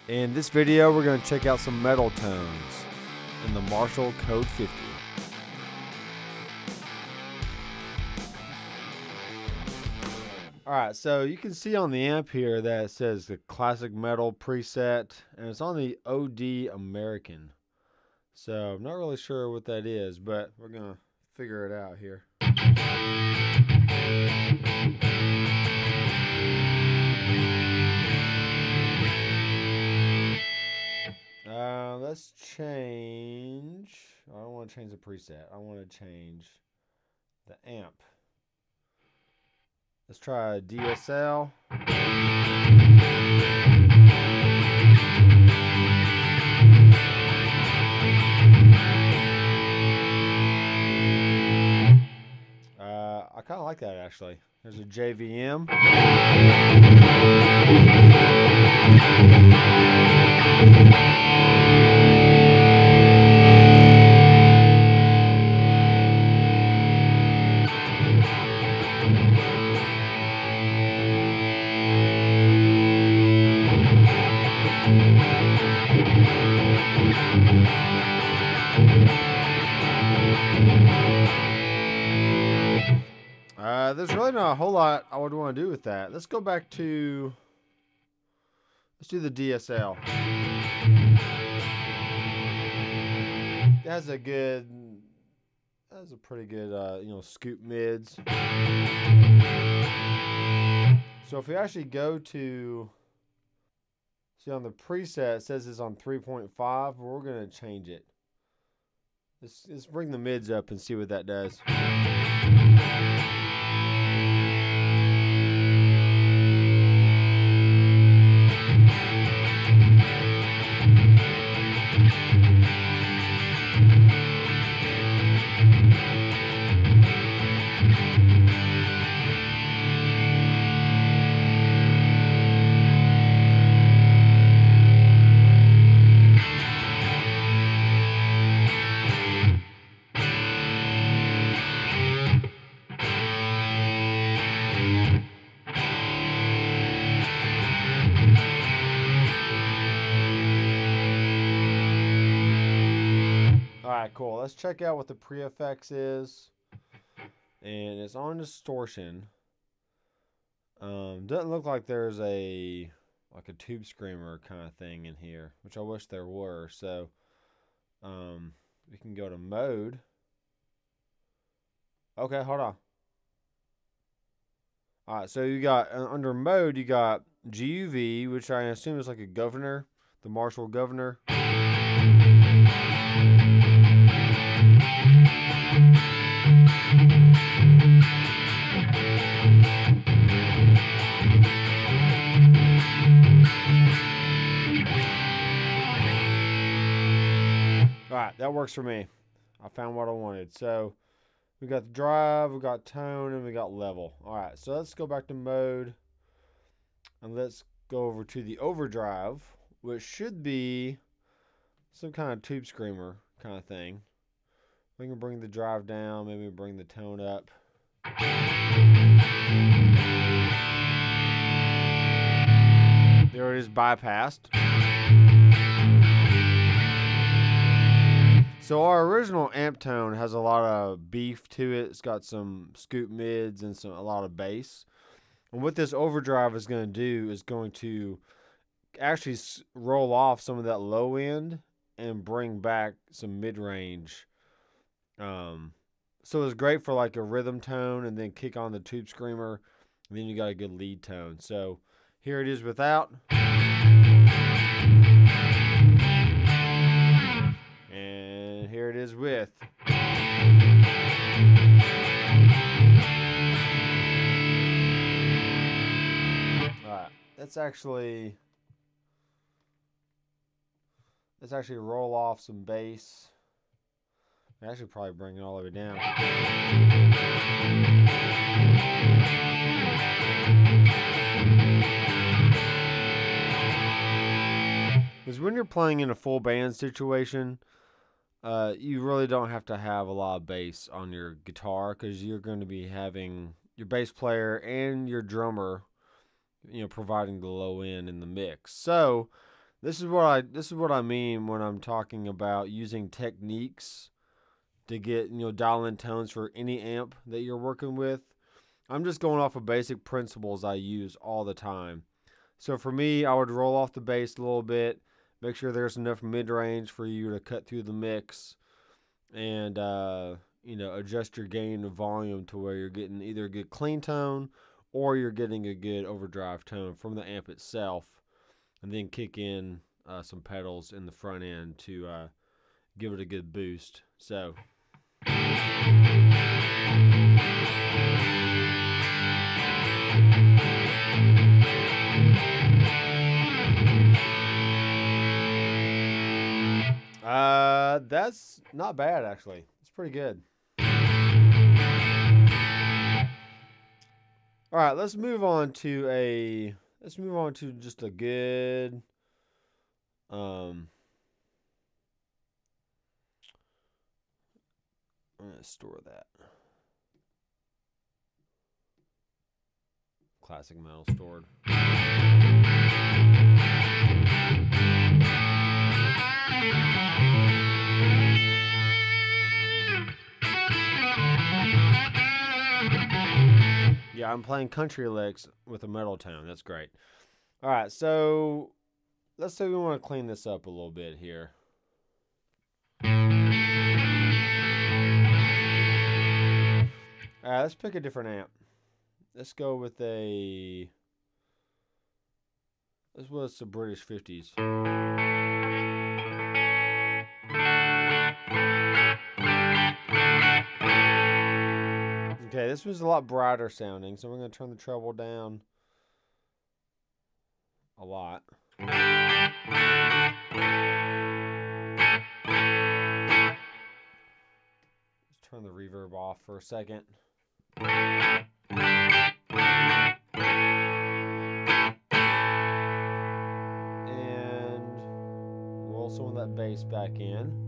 In this video, we're going to check out some metal tones in the Marshall Code 50. Alright, so you can see on the amp here that it says the classic metal preset, and it's on the OD American. So I'm not really sure what that is, but we're going to figure it out here. Let's change. I don't want to change the preset. I want to change the amp. Let's try a DSL. I kind of like that actually. There's a JVM. There's really not a whole lot I would want to do with that. Let's go back to, let's do the DSL. It has a pretty good, scoop mids. So if we actually go to, see on the preset, it says it's on 3.5, but we're going to change it. Let's bring the mids up and see what that does. Alright, cool. Let's check out what the pre-effects is. And it's on distortion. Doesn't look like there's a tube screamer kind of thing in here, which I wish there were. So we can go to mode. Okay, hold on. Alright, so you got under mode you got GUV, which I assume is like a governor, the Marshall governor. Alright, that works for me. I found what I wanted. So we got the drive, we got tone, and we got level. Alright, so let's go back to mode. And let's go over to the overdrive, which should be some kind of tube screamer kind of thing. We can bring the drive down, maybe bring the tone up. There it is, bypassed. So our original amp tone has a lot of beef to it. It's got some scoop mids and a lot of bass. And what this overdrive is going to do is going to actually roll off some of that low end and bring back some mid-range. So it's great for like a rhythm tone and then kick on the tube screamer. And then you got a good lead tone. So here it is without. And here it is with. Alright, let's actually roll off some bass. I should probably bring it all the way down. Because when you're playing in a full band situation, you really don't have to have a lot of bass on your guitar, because you're going to be having your bass player and your drummer, providing the low end in the mix. So This is what I mean when I'm talking about using techniques to get, dial in tones for any amp that you're working with. I'm just going off of basic principles I use all the time. So for me, I would roll off the bass a little bit, make sure there's enough mid-range for you to cut through the mix, and adjust your gain and volume to where you're getting either a good clean tone or you're getting a good overdrive tone from the amp itself, and then kick in some pedals in the front end to give it a good boost. So that's not bad, actually. It's pretty good. All right, let's move on to just a good I'm gonna store that. Classic metal stored. Yeah, I'm playing country licks with a metal tone. That's great. All right, so let's say we want to clean this up a little bit here. All right, let's pick a different amp. Let's go with this was the British 50s. Okay, this was a lot brighter sounding, so we're going to turn the treble down a lot. Let's turn the reverb off for a second. And roll some of that bass back in.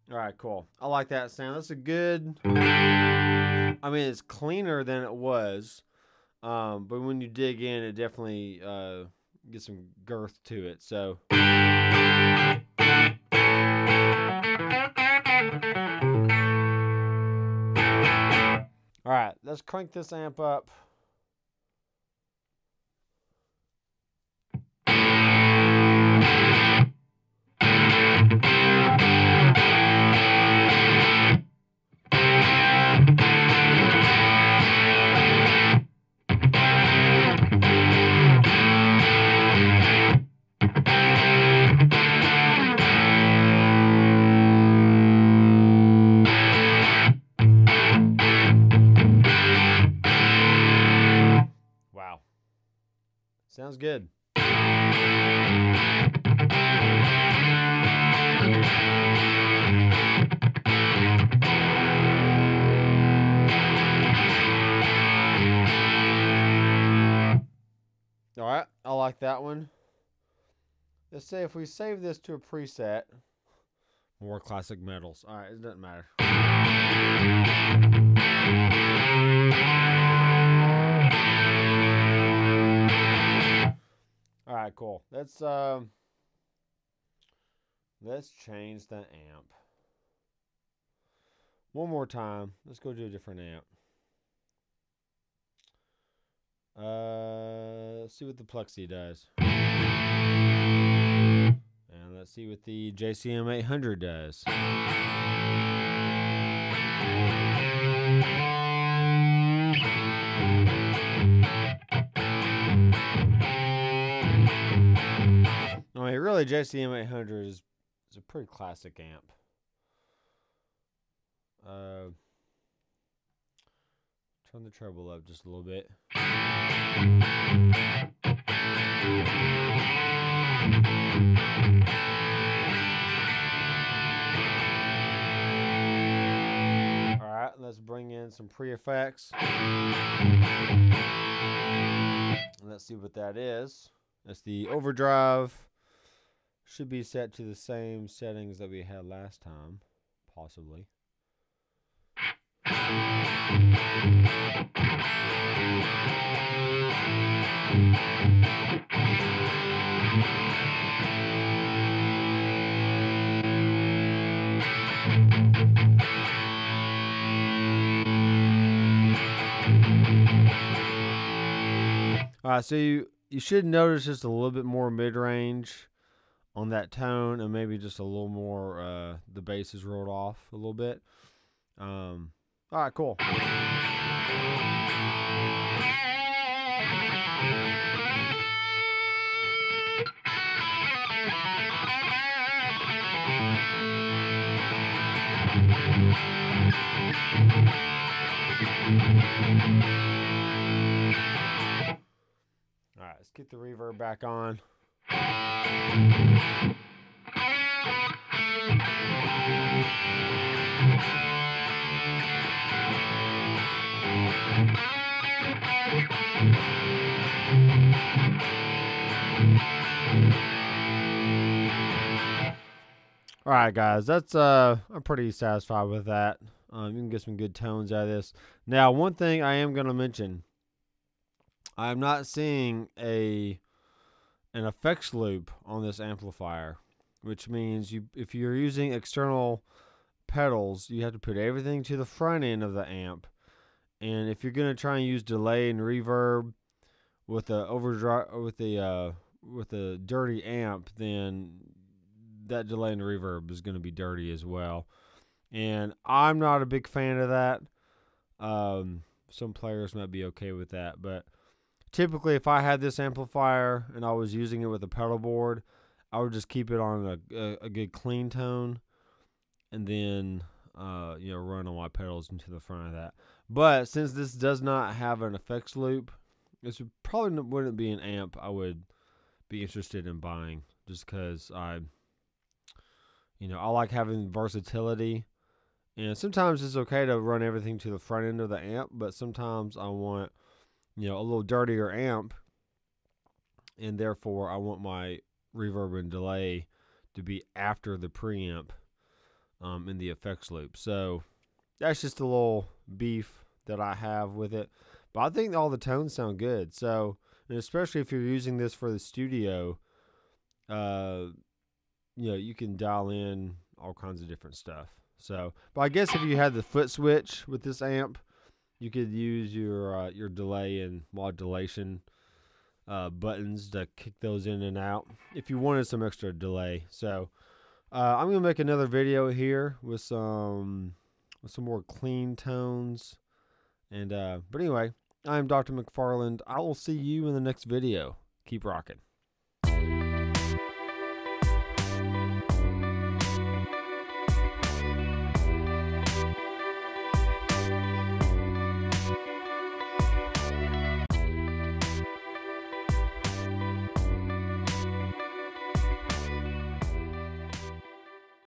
Alright, cool. I like that sound. That's a good... I mean, it's cleaner than it was. But when you dig in, it definitely gets some girth to it. So... Alright, let's crank this amp up. Sounds good. All right, I like that one. Let's say if we save this to a preset, more classic metals. All right, it doesn't matter. All right, cool. Let's change the amp. One more time. Let's go do a different amp. Let's see what the Plexi does. And let's see what the JCM 800 does. I mean, really, JCM 800 is a pretty classic amp. Turn the treble up just a little bit. Alright, let's bring in in some pre-effects. Let's see what that is. That's the overdrive. Should be set to the same settings that we had last time, possibly. Alright, so you should notice just a little bit more mid-range on that tone, and maybe just a little more, the bass is rolled off a little bit. Alright, cool. Alright, let's get the reverb back on. Alright guys, that's I'm pretty satisfied with that. You can get some good tones out of this. Now, one thing I am going to mention, I'm not seeing an effects loop on this amplifier, which means if you're using external pedals, you have to put everything to the front end of the amp. And if you're going to try and use delay and reverb with a overdrive with a dirty amp, then that delay and reverb is going to be dirty as well. And I'm not a big fan of that. Some players might be okay with that, but typically if I had this amplifier and I was using it with a pedal board, I would just keep it on a good clean tone, and then run on my pedals into the front of that. But since this does not have an effects loop, this probably wouldn't be an amp I would be interested in buying, just because I like having versatility. And sometimes it's okay to run everything to the front end of the amp, but sometimes I want, a little dirtier amp, and therefore I want my reverb and delay to be after the preamp in the effects loop. So that's just a little beef that I have with it. But I think all the tones sound good. So, and especially if you're using this for the studio, you can dial in all kinds of different stuff. So, but I guess if you had the foot switch with this amp, you could use your delay and modulation buttons to kick those in and out if you wanted some extra delay. So, I'm gonna make another video here with some more clean tones. And but anyway, I'm Dr. McFarland. I will see you in the next video. Keep rocking.